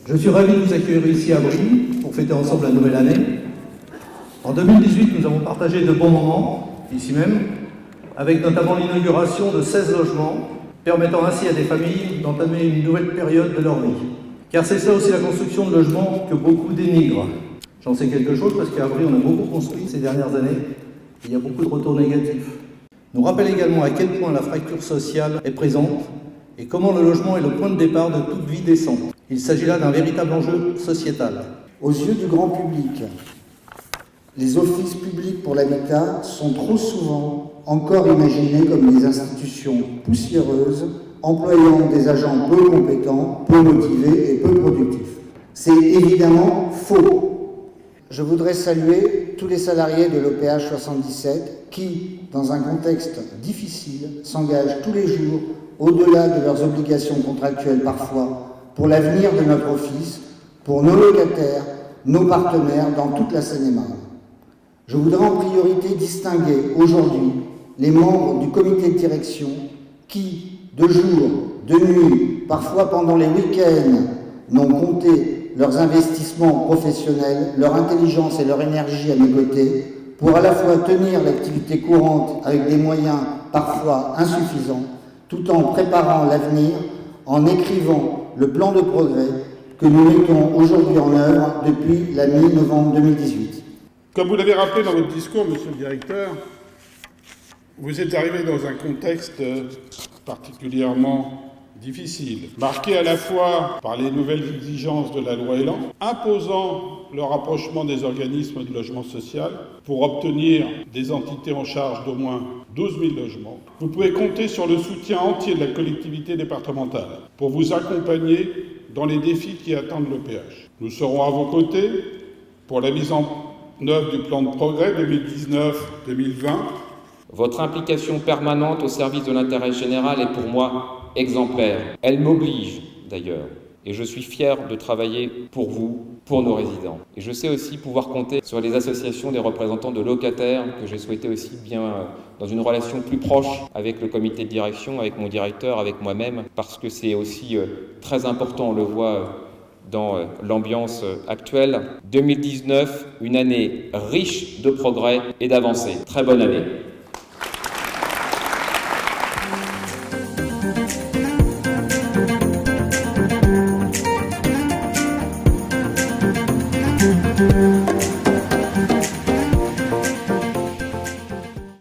Je suis ravi de vous accueillir ici à Brie pour fêter ensemble la nouvelle année. En 2018, nous avons partagé de bons moments, ici même, avec notamment l'inauguration de 16 logements, permettant ainsi à des familles d'entamer une nouvelle période de leur vie. Car c'est ça aussi la construction de logements que beaucoup dénigrent. J'en sais quelque chose parce qu'à Brie, on a beaucoup construit ces dernières années. Et il y a beaucoup de retours négatifs. Nous rappelle également à quel point la fracture sociale est présente et comment le logement est le point de départ de toute vie décente. Il s'agit là d'un véritable enjeu sociétal. Aux yeux du grand public, les offices publics pour l'habitat sont trop souvent encore imaginés comme des institutions poussiéreuses, employant des agents peu compétents, peu motivés et peu productifs. C'est évidemment faux. Je voudrais saluer tous les salariés de l'OPH 77 qui, dans un contexte difficile, s'engagent tous les jours, au-delà de leurs obligations contractuelles parfois, pour l'avenir de notre office, pour nos locataires, nos partenaires dans toute la Seine-et-Marne. Je voudrais en priorité distinguer aujourd'hui les membres du comité de direction qui, de jour, de nuit, parfois pendant les week-ends, n'ont compté leurs investissements professionnels, leur intelligence et leur énergie à mes côtés pour à la fois tenir l'activité courante avec des moyens parfois insuffisants, tout en préparant l'avenir, en écrivant le plan de progrès que nous mettons aujourd'hui en œuvre depuis la mi-novembre 2018. Comme vous l'avez rappelé dans votre discours, monsieur le directeur, vous êtes arrivé dans un contexte particulièrement difficile, marqué à la fois par les nouvelles exigences de la loi Elan, imposant le rapprochement des organismes de logement social pour obtenir des entités en charge d'au moins 12 000 logements. Vous pouvez compter sur le soutien entier de la collectivité départementale pour vous accompagner dans les défis qui attendent l'OPH. Nous serons à vos côtés pour la mise en œuvre du plan de progrès 2019-2020. Votre implication permanente au service de l'intérêt général est pour moi exemplaire. Elle m'oblige d'ailleurs. Et je suis fier de travailler pour vous, pour nos résidents. Et je sais aussi pouvoir compter sur les associations des représentants de locataires que j'ai souhaité aussi bien dans une relation plus proche avec le comité de direction, avec mon directeur, avec moi-même, parce que c'est aussi très important, on le voit dans l'ambiance actuelle. 2019, une année riche de progrès et d'avancées. Très bonne année. Thank you.